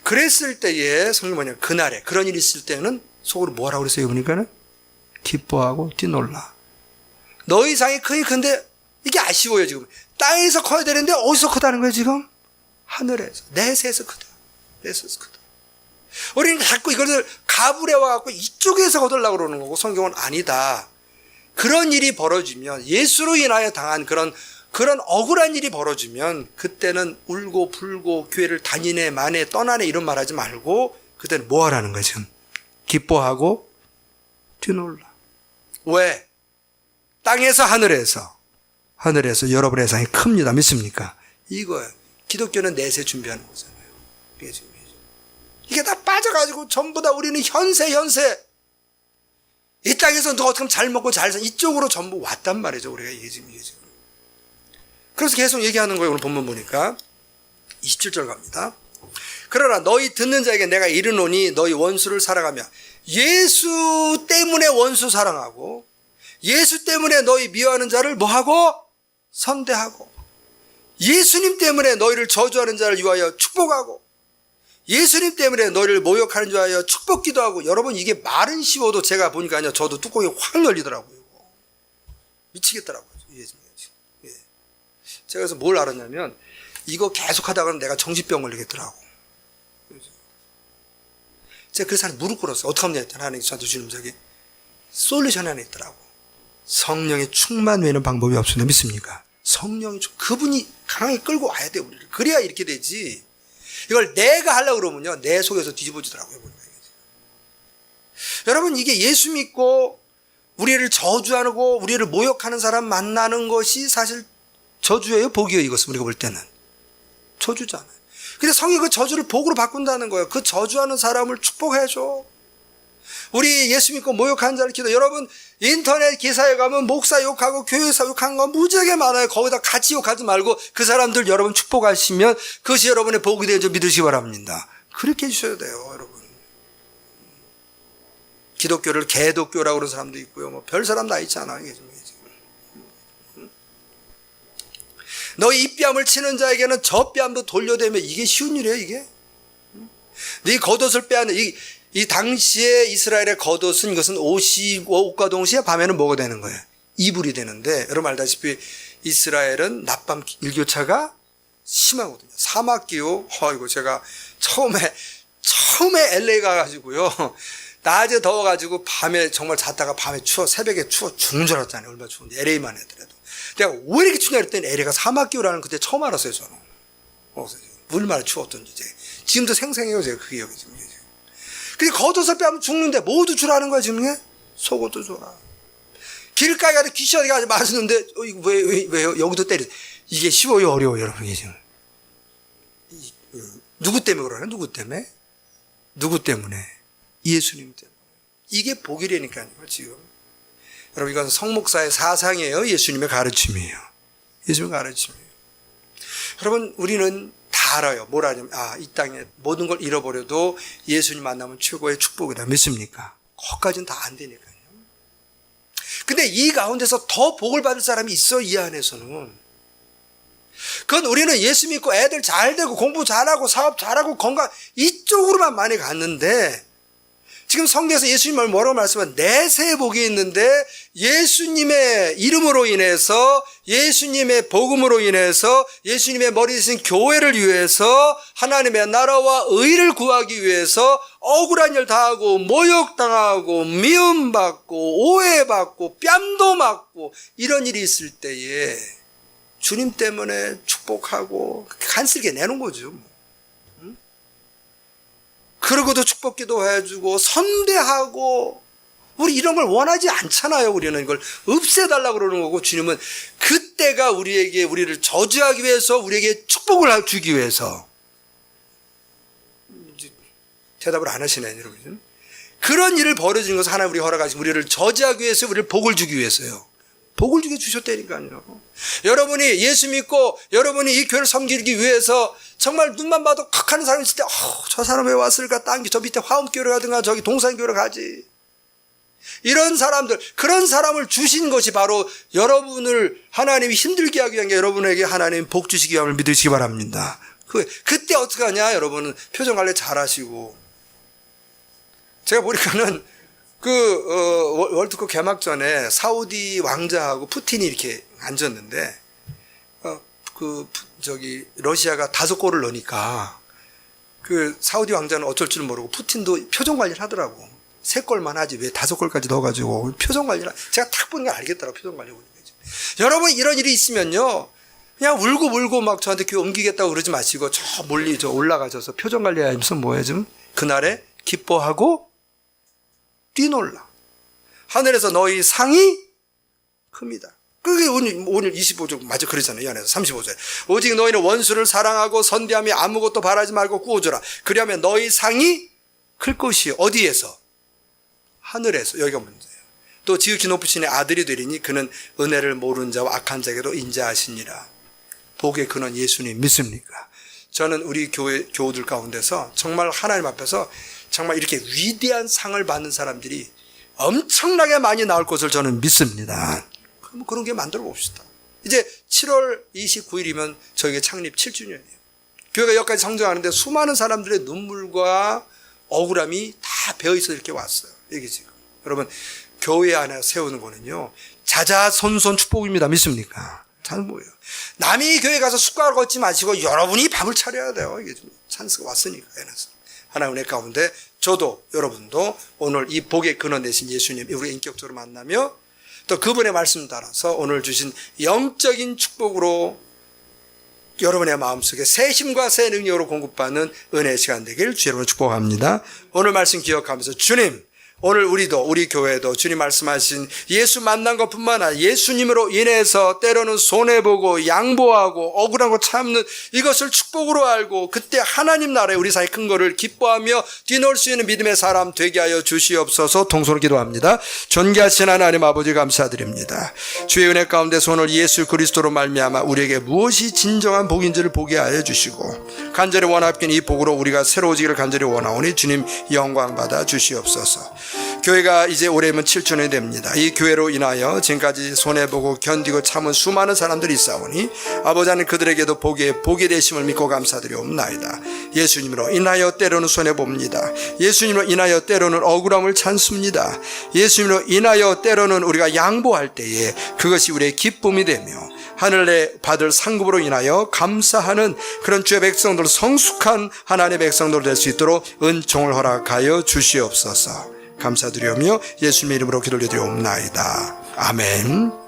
Speaker 1: 그랬을 때에 성경 뭐냐 그날에 그런 일이 있을 때는 속으로 뭐라고 그랬어요? 보니까는 기뻐하고 뛰놀라. 너희 상이 크니 큰데 이게 아쉬워요 지금. 땅에서 커야 되는데 어디서 크다는 거예요 지금? 하늘에서 내세에서 크다. 내세에서 크다. 우리는 자꾸 이것을 가불해 와갖고 이쪽에서 거들려고 그러는 거고 성경은 아니다. 그런 일이 벌어지면 예수로 인하여 당한 그런 억울한 일이 벌어지면 그때는 울고 불고 교회를 다니네 마네 떠나네 이런 말 하지 말고 그때는 뭐 하라는 거야 지금? 기뻐하고 뛰놀라. 왜? 땅에서 하늘에서 여러분의 상이 큽니다. 믿습니까? 이거예요. 기독교는 내세 준비하는 거잖아요. 이게 다 빠져가지고 전부 다 우리는 현세 이 땅에서 누가 어떻게 하면 잘 먹고 잘 산 이쪽으로 전부 왔단 말이죠. 우리가 이게 지금. 그래서 계속 얘기하는 거예요. 오늘 본문 보니까 27절 갑니다. 그러나 너희 듣는 자에게 내가 이르노니 너희 원수를 사랑하며 예수 때문에 원수 사랑하고 예수 때문에 너희 미워하는 자를 뭐하고? 선대하고 예수님 때문에 너희를 저주하는 자를 위하여 축복하고 예수님 때문에 너희를 모욕하는 줄 알아 축복기도 하고. 여러분 이게 말은 쉬워도 제가 보니까요 저도 뚜껑이 확 열리더라고요. 미치겠더라고요. 예. 제가 그래서 뭘 알았냐면 이거 계속 하다가는 내가 정신병 걸리겠더라고. 제가 그래서 무릎 꿇었어요. 어떻게 하면 되냐. 하나님 저한테 주는 저기 솔루션이 하나 있더라고. 성령의 충만 외에는 방법이 없습니다. 믿습니까? 성령이 그분이 강하게 끌고 와야 돼요. 우리를. 그래야 이렇게 되지. 이걸 내가 하려고 그러면요 내 속에서 뒤집어지더라고요. 여러분 이게 예수 믿고 우리를 저주하고 우리를 모욕하는 사람 만나는 것이 사실 저주예요, 복이에요? 이것은 우리가 볼 때는 저주잖아요. 근데 성이 그 저주를 복으로 바꾼다는 거예요. 그 저주하는 사람을 축복해줘. 우리 예수 믿고 모욕하는 자를 기도. 여러분 인터넷 기사에 가면 목사 욕하고 교회에서 욕한 거 무지하게 많아요. 거기다 같이 욕하지 말고 그 사람들 여러분 축복하시면 그것이 여러분의 복이 되는 줄 믿으시기 바랍니다. 그렇게 해주셔야 돼요, 여러분. 기독교를 개독교라고 그러는 사람도 있고요. 뭐 별 사람 다 있잖아. 이게 지금. 너희 입뺨을 치는 자에게는 저 뺨도 돌려대며. 이게 쉬운 일이에요, 이게? 네 겉옷을 빼앗는 이 당시에 이스라엘의 겉옷은 이것은 옷과 동시에 밤에는 뭐가 되는 거예요? 이불이 되는데 여러분 알다시피 이스라엘은 낮밤 일교차가 심하거든요. 사막기후. 이거 제가 처음에 LA 가가지고요. 낮에 더워가지고 밤에 정말 잤다가 밤에 추워 새벽에 추워 죽는 줄 알았잖아요. 얼마나 추운데 LA만 해더라도. 내가 왜 이렇게 추냐 그랬더니 LA가 사막기후라는 그때 처음 알았어요. 저는. 얼마나 추웠던지. 지금도 생생해요. 제가 그게 여기 지금. 근데 겉옷을 빼면 죽는데 모두 주라는 거야 지금. 속옷도 줘라. 길가에 가서 귀신이 가서 맞았는데 왜 여기도 때려. 이게 쉬워요, 어려워요, 여러분? 이게 지금 누구 때문에 그러나? 누구 때문에? 예수님 때문에. 이게 복이라니까요, 지금. 여러분 이건 성목사의 사상이에요. 예수님의 가르침이에요. 예수님의 가르침이에요. 여러분 우리는 다 알아요. 뭘 하냐면 이 땅에 모든 걸 잃어버려도 예수님 만나면 최고의 축복이다. 믿습니까? 거기까지는 다 안 되니까요. 근데 이 가운데서 더 복을 받을 사람이 있어. 이 안에서는. 그건 우리는 예수 믿고 애들 잘 되고 공부 잘하고 사업 잘하고 건강 이쪽으로만 많이 갔는데 지금 성경에서 예수님 뭐라고 말씀하면 내세 복이 있는데 예수님의 이름으로 인해서 예수님의 복음으로 인해서 예수님의 머리 되신 교회를 위해서 하나님의 나라와 의를 구하기 위해서 억울한 일 당하고 모욕당하고 미움받고 오해받고 뺨도 맞고 이런 일이 있을 때에 주님 때문에 축복하고 간슬게 내는 거죠. 그러고도 축복기도 해주고 선대하고 우리 이런 걸 원하지 않잖아요. 우리는 이걸 없애달라고 그러는 거고 주님은 그때가 우리를 저주하기 위해서 우리에게 축복을 주기 위해서. 대답을 안 하시네 여러분. 그런 일을 벌어지는 것은 하나님 우리 허락하신 우리를 저주하기 위해서 우리를 복을 주기 위해서요. 복을 주게 주셨다니까요. 여러분이 예수 믿고 여러분이 이 교회를 섬기기 위해서 정말 눈만 봐도 칵하는 사람이 있을 때 저 사람 왜 왔을까? 저 밑에 화엄교회 가든가 저기 동산교회로 가지. 이런 사람들, 그런 사람을 주신 것이 바로 여러분을 하나님이 힘들게 하기 위한 게 여러분에게 하나님 복 주시기 위함을 믿으시기 바랍니다. 그때 어떻게 하냐? 여러분은 표정 관리 잘 하시고. 제가 보니까는 월드컵 개막 전에 사우디 왕자하고 푸틴이 이렇게 앉았는데, 러시아가 5골을 넣으니까, 사우디 왕자는 어쩔 줄 모르고 푸틴도 표정 관리를 하더라고. 3골만 하지, 왜 5골까지 넣어가지고, 표정 관리를, 제가 딱 보니까 알겠더라고, 표정 관리 보니까. 여러분, 이런 일이 있으면요, 그냥 울고 막 저한테 교회 옮기겠다고 그러지 마시고, 저 멀리 올라가셔서 표정 관리하면서 뭐해, 좀, 그날에 기뻐하고, 뛰놀라. 하늘에서 너희 상이 큽니다. 그게 오늘 25절 맞아 그러잖아요. 이 안에서 35절. 오직 너희는 원수를 사랑하고 선대하며 아무것도 바라지 말고 구워주라. 그리하면 너희 상이 클 것이요. 어디에서? 하늘에서. 여기가 문제예요. 또 지극히 높으신 아들이 되리니 그는 은혜를 모르는 자와 악한 자에게도 인자하시니라. 복의 근원 예수님 믿습니까? 저는 우리 교우들 가운데서 정말 하나님 앞에서 정말 이렇게 위대한 상을 받는 사람들이 엄청나게 많이 나올 것을 저는 믿습니다. 그럼 그런 게 만들어 봅시다. 이제 7월 29일이면 저에게 창립 7주년이에요. 교회가 여기까지 성장하는데 수많은 사람들의 눈물과 억울함이 다 배어있어 이렇게 왔어요. 이게 지금. 여러분, 교회 안에 세우는 거는요, 자자손손 축복입니다. 믿습니까? 잘 보여요. 남이 교회 가서 숟가락 걷지 마시고 여러분이 밥을 차려야 돼요. 이게 좀 찬스가 왔으니까. 하나님 은혜 가운데 저도 여러분도 오늘 이 복의 근원 되신 예수님 우리 인격적으로 만나며 또 그분의 말씀 따라서 오늘 주신 영적인 축복으로 여러분의 마음속에 새 힘과 새 능력으로 공급받는 은혜의 시간 되길 주 여러분 축복합니다. 오늘 말씀 기억하면서 주님, 오늘 우리도 우리 교회도 주님 말씀하신 예수 만난 것뿐만 아니라 예수님으로 인해서 때로는 손해보고 양보하고 억울하고 참는 이것을 축복으로 알고 그때 하나님 나라에 우리 사이 큰 거를 기뻐하며 뛰놀 수 있는 믿음의 사람 되게 하여 주시옵소서. 통솔 기도합니다. 존귀하신 하나님 아버지 감사드립니다. 주의 은혜 가운데서 오늘 예수 그리스도로 말미암아 우리에게 무엇이 진정한 복인지를 보게 하여 주시고 간절히 원합긴 이 복으로 우리가 새로워지기를 간절히 원하오니 주님 영광 받아 주시옵소서. 교회가 이제 올해면 7주년이 됩니다. 이 교회로 인하여 지금까지 손해보고 견디고 참은 수많은 사람들이 있사오니 아버지 하나님 그들에게도 복이 되심을 믿고 감사드리옵나이다. 예수님으로 인하여 때로는 손해봅니다. 예수님으로 인하여 때로는 억울함을 참습니다. 예수님으로 인하여 때로는 우리가 양보할 때에 그것이 우리의 기쁨이 되며 하늘에 받을 상급으로 인하여 감사하는 그런 주의 백성들, 성숙한 하나님의 백성들 될 수 있도록 은총을 허락하여 주시옵소서. 감사드리오며 예수님의 이름으로 기도드리옵나이다. 아멘.